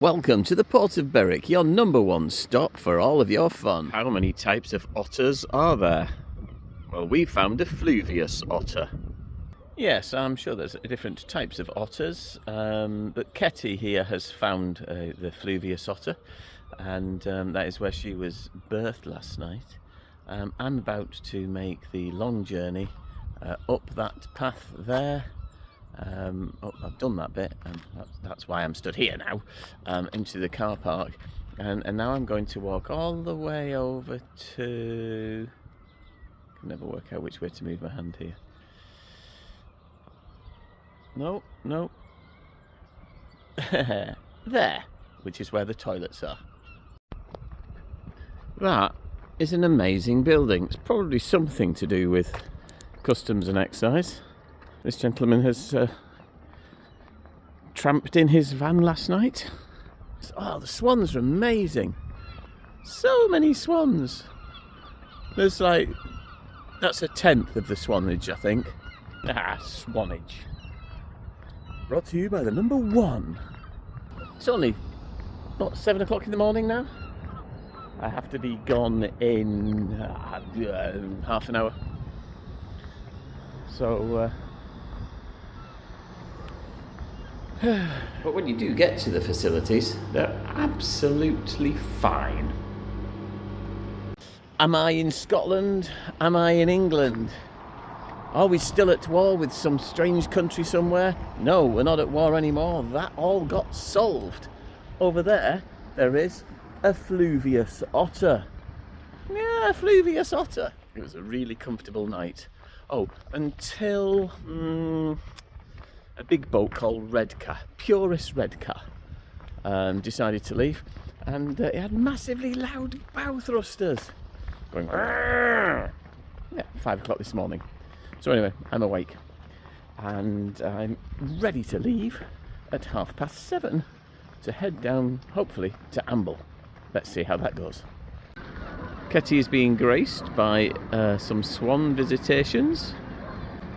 Welcome to the port of Berwick, your number one stop for all of your fun. How many types of otters are there? Well, we found a fluvius otter. Yes, I'm sure there's different types of otters, but Ketty here has found the fluvius otter, and that is where she was birthed last night. I'm about to make the long journey up that path there. I've done that bit, and that's why I'm stood here now, into the car park, and now I'm going to walk all the way over to... I can never work out which way to move my hand here. No. There, which is where the toilets are. That is an amazing building. It's probably something to do with customs and excise. This gentleman has tramped in his van last night. Oh, the swans are amazing. So many swans. There's that's a tenth of the swanage, I think. Swanage. Brought to you by the number one. It's only, 7 o'clock in the morning now? I have to be gone in half an hour. So... But when you do get to the facilities, they're absolutely fine. Am I in Scotland? Am I in England? Are we still at war with some strange country somewhere? No, we're not at war anymore. That all got solved. Over there is a fluvius otter. Yeah, a fluvius otter. It was a really comfortable night. Oh, until... a big boat called Redcar, Purist Redcar, decided to leave, and it had massively loud bow thrusters going. Yeah, 5 o'clock this morning. So anyway, I'm awake and I'm ready to leave at 7:30 to head down, hopefully, to Amble. Let's see how that goes. Ketty is being graced by some swan visitations.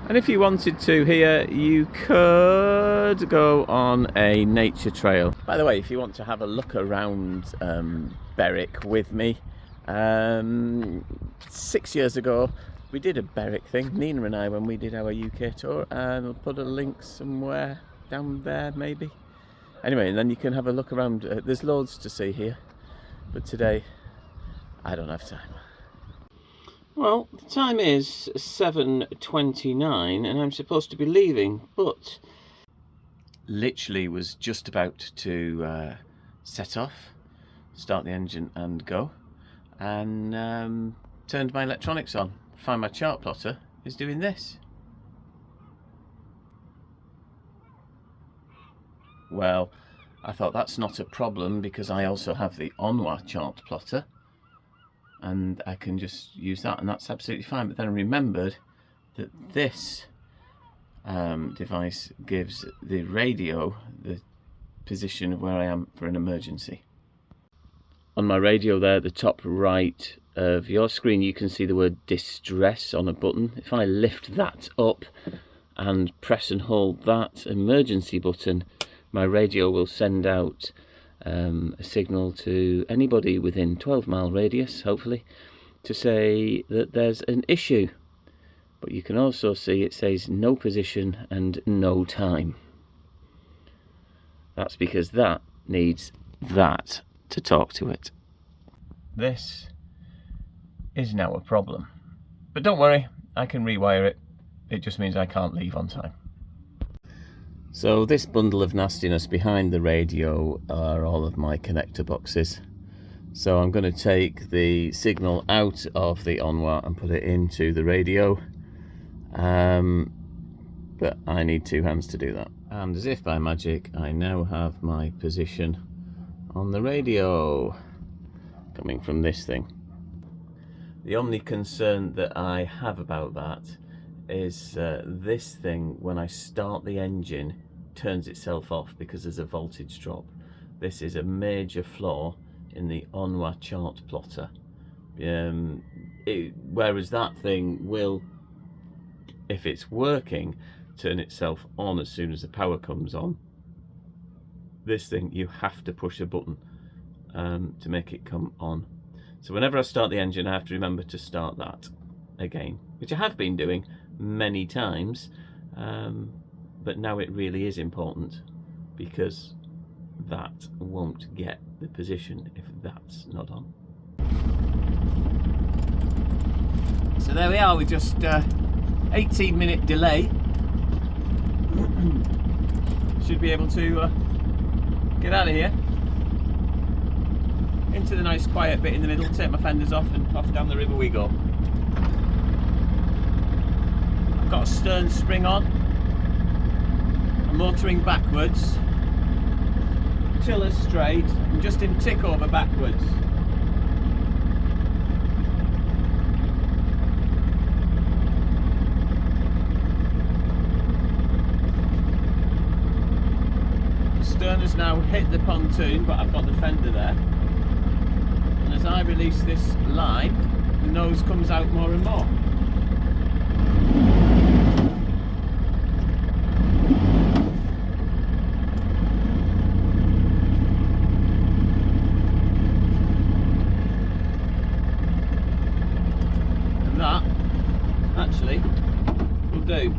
And if you wanted to here, you could go on a nature trail. By the way, if you want to have a look around Berwick with me, 6 years ago we did a Berwick thing, Nina and I, when we did our UK tour, and I'll put a link somewhere down there maybe. Anyway, and then you can have a look around. There's loads to see here, but today I don't have time. Well, the time is 7:29 and I'm supposed to be leaving, but literally was just about to set off, start the engine and go, and turned my electronics on. Find my chart plotter is doing this. Well, I thought that's not a problem because I also have the Onwa chart plotter, and I can just use that, and that's absolutely fine. But then I remembered that this device gives the radio the position of where I am for an emergency. On my radio there, at the top right of your screen, you can see the word distress on a button. If I lift that up and press and hold that emergency button, my radio will send out a signal to anybody within 12-mile radius, hopefully, to say that there's an issue. But you can also see it says no position and no time. That's because that needs that to talk to it. This is now a problem. But don't worry, I can rewire it. It just means I can't leave on time. So this bundle of nastiness behind the radio are all of my connector boxes. So I'm going to take the signal out of the Onwa and put it into the radio. But I need two hands to do that. And as if by magic, I now have my position on the radio coming from this thing. The only concern that I have about that is this thing, when I start the engine, turns itself off because there's a voltage drop. This is a major flaw in the Onwa chart plotter. Whereas that thing will, if it's working, turn itself on as soon as the power comes on. this thing, you have to push a button to make it come on. So whenever I start the engine, I have to remember to start that again, which I have been doing many times, but now it really is important, because that won't get the position if that's not on. So there we are with just 18-minute delay. Should be able to get out of here into the nice quiet bit in the middle, take my fenders off, and off down the river we go. I've got a stern spring on, I'm motoring backwards, tiller straight, I'm just in tick over backwards. Stern has now hit the pontoon, but I've got the fender there. And as I release this line, the nose comes out more and more. And that, actually, will do.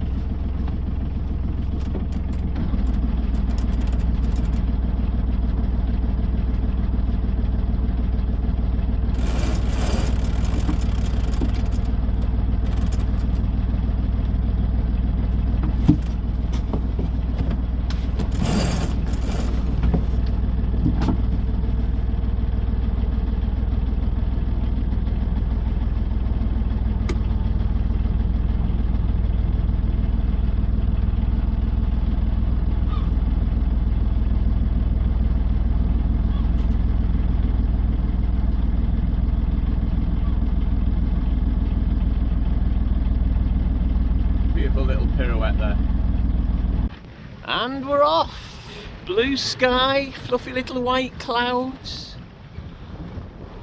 Little pirouette there. And we're off! Blue sky, fluffy little white clouds.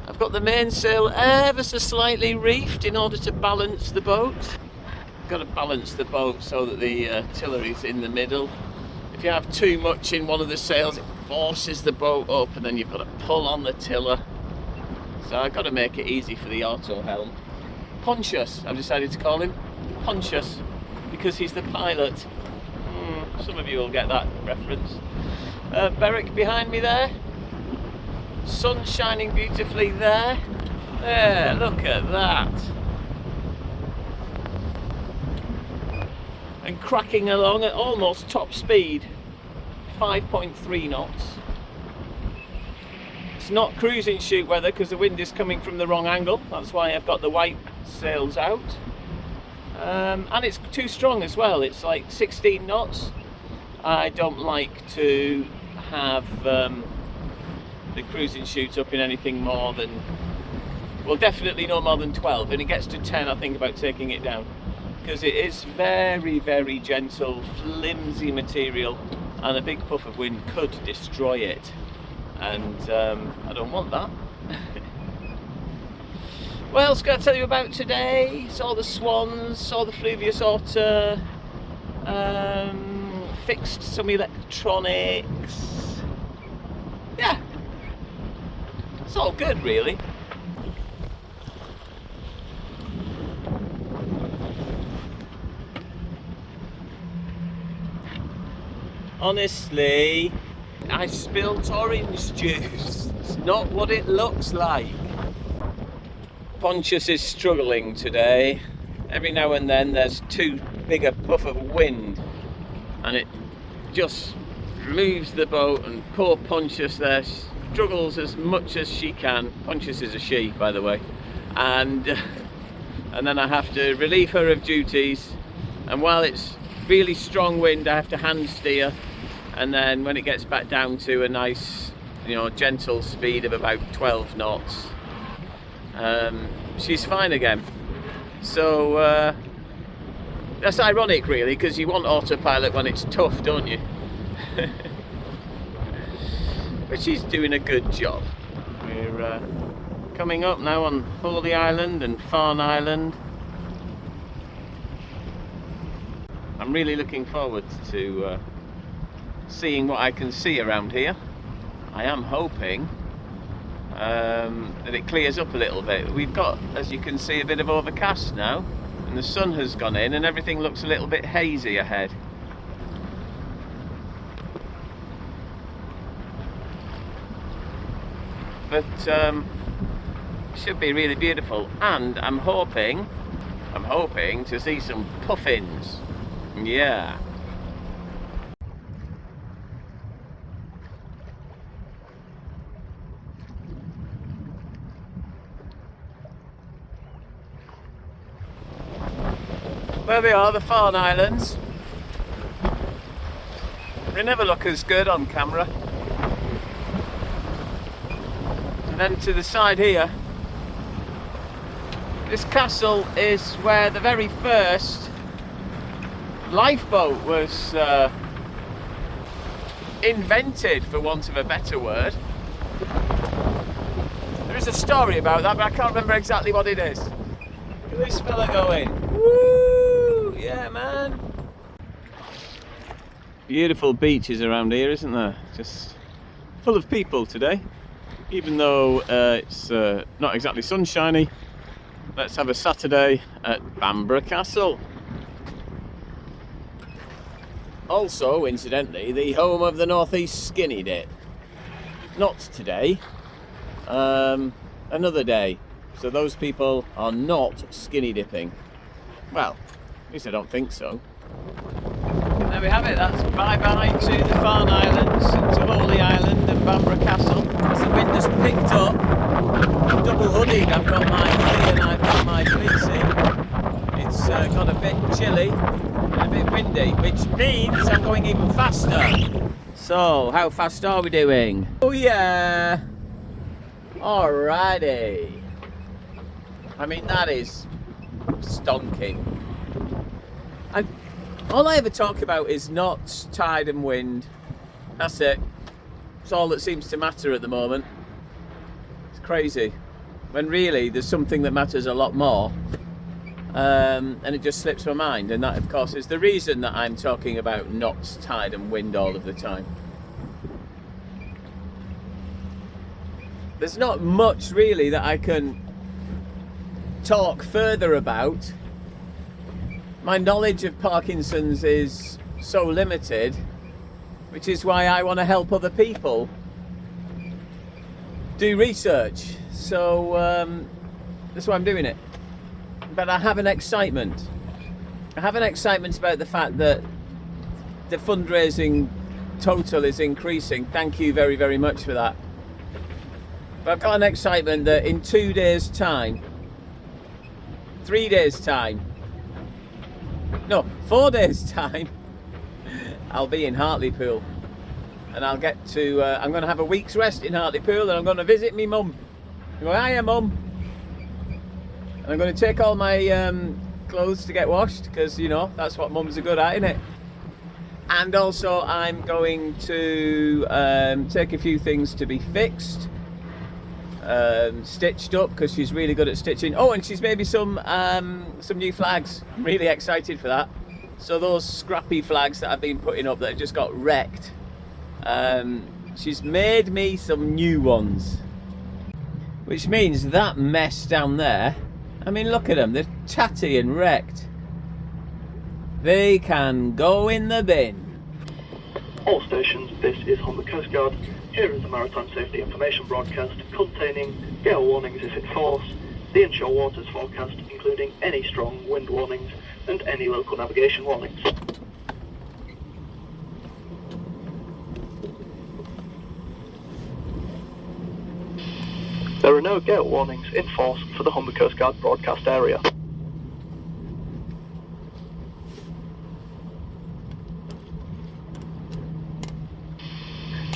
I've got the mainsail ever so slightly reefed in order to balance the boat. I've got to balance the boat so that the tiller is in the middle. If you have too much in one of the sails, it forces the boat up, and then you've got to pull on the tiller. So I've got to make it easy for the auto helm. Pontius, I've decided to call him Pontius, because he's the pilot. Some of you will get that reference. Berwick behind me there. Sun shining beautifully there. There, look at that. And cracking along at almost top speed. 5.3 knots. It's not cruising chute weather because the wind is coming from the wrong angle. That's why I've got the white sails out. And it's too strong as well. It's like 16 knots. I don't like to have the cruising chute up in anything more than, well, definitely no more than 12. When it gets to 10, I think about taking it down, because it is very, very gentle, flimsy material, and a big puff of wind could destroy it, and I don't want that. What else can I tell you about today? Saw the swans, saw the fluvius otter, fixed some electronics. Yeah, it's all good really. Honestly, I spilt orange juice. It's not what it looks like. Pontius is struggling today. Every now and then there's too big a puff of wind and it just moves the boat, and poor Pontius there struggles as much as she can. Pontius is a she, by the way, and then I have to relieve her of duties, and while it's really strong wind I have to hand steer, and then when it gets back down to a nice, gentle speed of about 12 knots, she's fine again. So that's ironic really, because you want autopilot when it's tough, don't you? But she's doing a good job. We're coming up now on Holy Island and Farne Island. I'm really looking forward to seeing what I can see around here. I am hoping that it clears up a little bit. We've got, as you can see, a bit of overcast now, and the sun has gone in and everything looks a little bit hazy ahead. But it should be really beautiful, and I'm hoping to see some puffins. Yeah. There they are, the Farne Islands. They never look as good on camera. And then to the side here, this castle is where the very first lifeboat was invented, for want of a better word. There is a story about that, but I can't remember exactly what it is. Look at this fella going. Woo! Yeah, man. Beautiful beaches around here, isn't there? Just full of people today. Even though it's not exactly sunshiny. Let's have a Saturday at Bamburgh Castle. Also, incidentally, the home of the North East Skinny Dip. Not today, another day. So those people are not skinny dipping. Well, at least I don't think so. And there we have it. That's bye-bye to the Farne Islands, to Holy Island and Bamburgh Castle. As the wind has picked up, I'm double hooded. I've got my hoodie and I've got my fleecy. It's got a bit chilly and a bit windy, which means I'm going even faster. So, how fast are we doing? Oh yeah! Alrighty. I mean, that is stonking. And all I ever talk about is knots, tide and wind. That's it. It's all that seems to matter at the moment. It's crazy. When really there's something that matters a lot more. And it just slips my mind. And that, of course, is the reason that I'm talking about knots, tide and wind all of the time. There's not much really that I can talk further about. My knowledge of Parkinson's is so limited, which is why I want to help other people do research. So that's why I'm doing it. But I have an excitement. I have an excitement about the fact that the fundraising total is increasing. Thank you very, very much for that. But I've got an excitement that in 2 days' time, 3 days' time, no, 4 days' time, I'll be in Hartlepool. And I'll get to, I'm going to have a week's rest in Hartlepool, and I'm going to visit me mum. I'm going, hiya mum. And I'm going to take all my clothes to get washed, because, you know, that's what mums are good at, innit? And also I'm going to take a few things to be fixed. Stitched up, because she's really good at stitching. Oh, and she's made me some new flags. I'm really excited for that. So those scrappy flags that I've been putting up that just got wrecked, she's made me some new ones, which means that mess down there, I mean, look at them, they're tatty and wrecked. They can go in the bin. All stations, this is Humber Coast Guard. Here is the Maritime Safety Information broadcast containing gale warnings if in force, the inshore waters forecast including any strong wind warnings and any local navigation warnings. There are no gale warnings in force for the Humber Coast Guard broadcast area.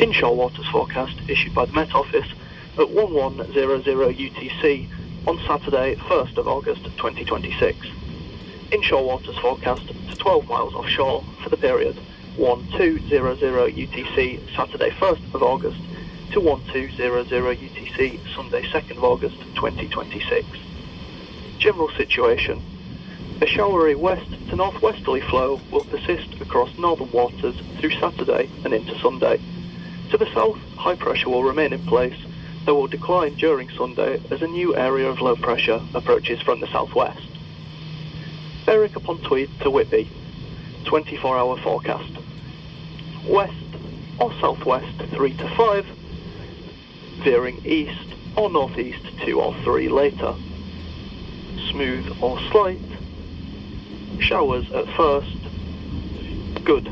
Inshore waters forecast issued by the Met Office at 1100 UTC on Saturday, 1st of August 2026. Inshore waters forecast to 12 miles offshore for the period 1200 UTC Saturday, 1st of August to 1200 UTC Sunday, 2nd of August 2026. General situation. A showery west to northwesterly flow will persist across northern waters through Saturday and into Sunday. To the south, high pressure will remain in place, though will decline during Sunday as a new area of low pressure approaches from the southwest. Berwick upon Tweed to Whitby, 24-hour forecast. West or southwest 3 to 5, veering east or northeast 2 or 3 later. Smooth or slight, showers at first, good.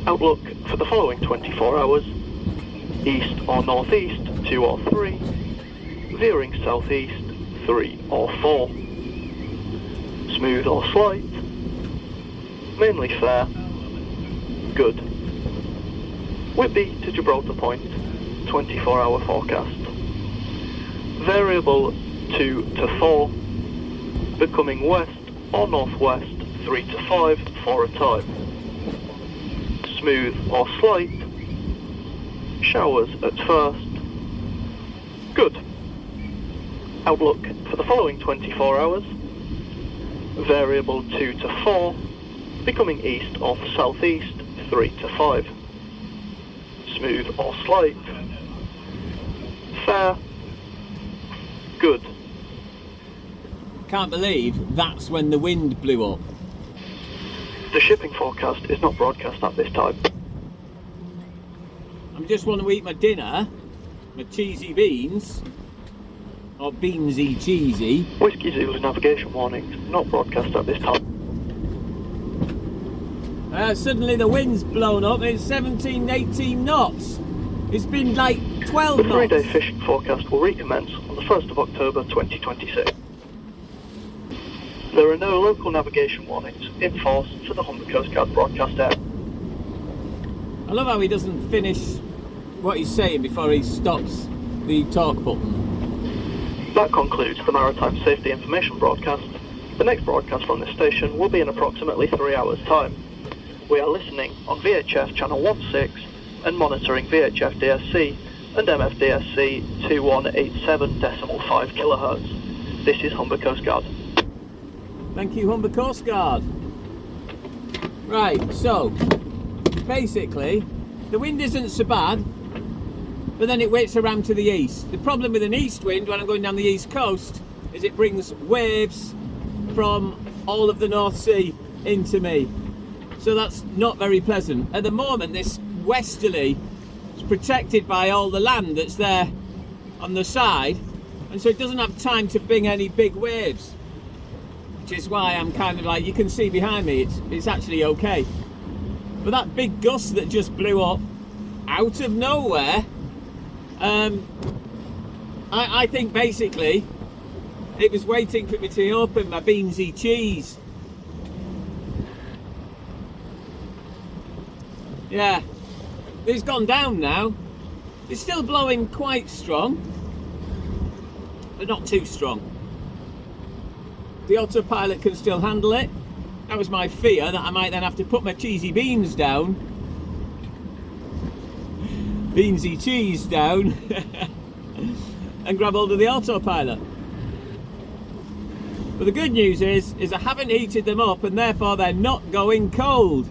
Outlook for the following 24 hours, east or northeast 2 or 3, veering southeast 3 or 4. Smooth or slight, mainly fair, good. Whitby to Gibraltar Point, 24-hour forecast. Variable 2 to 4, becoming west or northwest 3 to 5 for a time. Smooth or slight, showers at first, good. Outlook for the following 24 hours, variable 2 to 4, becoming east or southeast 3 to 5. Smooth or slight, fair, good. Can't believe that's when the wind blew up. The shipping forecast is not broadcast at this time. I just want to eat my dinner, my cheesy beans, or beansy cheesy. Whiskey Zulu navigation warnings not broadcast at this time. Suddenly the wind's blown up, it's 17, 18 knots. It's been like 12 The knots. 3-day fishing forecast will recommence on the 1st of October 2026. There are no local navigation warnings in force for the Humber Coast Guard broadcast area. I love how he doesn't finish what he's saying before he stops the talk button. That concludes the Maritime Safety Information broadcast. The next broadcast from this station will be in approximately 3 hours' time. We are listening on VHF channel 16 and monitoring VHF DSC and MFDSC 2187.5 kHz. This is Humber Coast Guard. Thank you, Humber Coast Guard. Right, so basically the wind isn't so bad, but then it waits around to the east. The problem with an east wind when I'm going down the east coast is it brings waves from all of the North Sea into me, so that's not very pleasant. At the moment this westerly is protected by all the land that's there on the side, and so it doesn't have time to bring any big waves, which is why I'm kind of like, you can see behind me, it's actually okay. But that big gust that just blew up out of nowhere, I think basically it was waiting for me to open my beansy cheese. Yeah, it's gone down now. It's still blowing quite strong, but not too strong. The autopilot can still handle it. That was my fear, that I might then have to put my cheesy beans down, beansy cheese down, and grab hold of the autopilot. But the good news is I haven't heated them up, and therefore they're not going cold.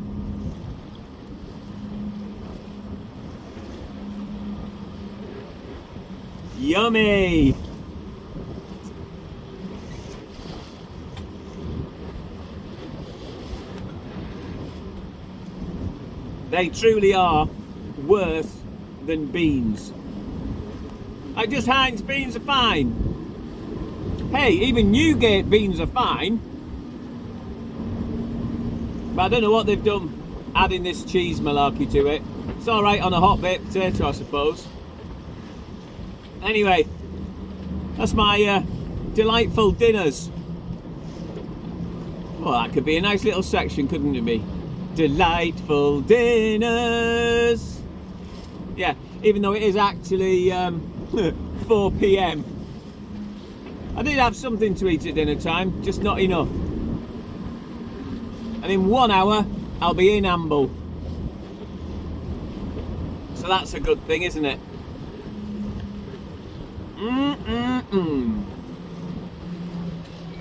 Yummy! They truly are worse than beans. I just Heinz beans are fine. Hey, even Newgate beans are fine. But I don't know what they've done adding this cheese malarkey to it. It's alright on a hot baked potato, I suppose. Anyway, that's my delightful dinners. Well, that could be a nice little section, couldn't it be? Delightful dinners. Yeah, even though it is actually 4 p.m. I did have something to eat at dinner time, just not enough. And in 1 hour, I'll be in Amble. So that's a good thing, isn't it?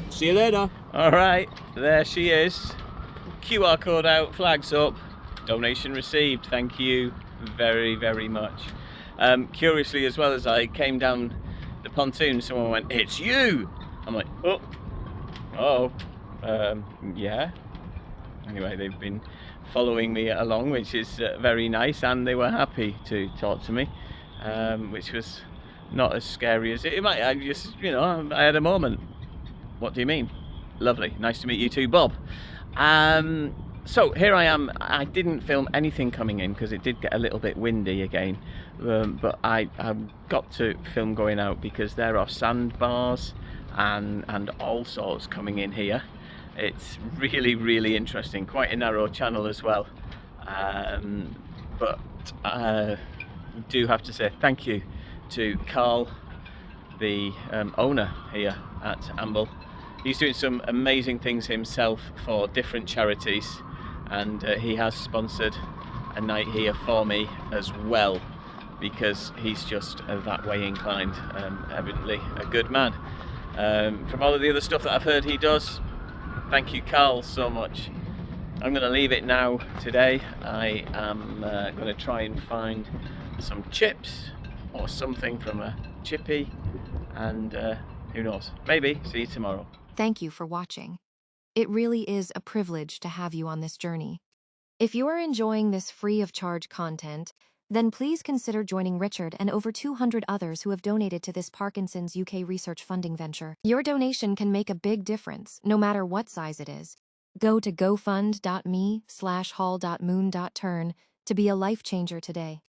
See you later. All right, there she is. QR code out, flags up, donation received. Thank you very, very much. Curiously, as well, as I came down the pontoon, someone went, "It's you!" I'm like, yeah. Anyway, they've been following me along, which is very nice, and they were happy to talk to me, which was not as scary as it might. I just, I had a moment. What do you mean? Lovely. Nice to meet you too, Bob. So here I am. I didn't film anything coming in because it did get a little bit windy again, but I've got to film going out because there are sandbars and all sorts coming in here. It's really, really interesting. Quite a narrow channel as well, but I do have to say thank you to Carl, the owner here at Amble. He's doing some amazing things himself for different charities, and he has sponsored a night here for me as well, because he's just that way inclined. Evidently a good man. From all of the other stuff that I've heard he does, thank you, Carl, so much. I'm going to leave it now today. I am going to try and find some chips or something from a chippy, and who knows, maybe see you tomorrow. Thank you for watching. It really is a privilege to have you on this journey. If you are enjoying this free of charge content, then please consider joining Richard and over 200 others who have donated to this Parkinson's UK research funding venture. Your donation can make a big difference, no matter what size it is. Go to gofund.me/hall.moon.turn to be a life changer today.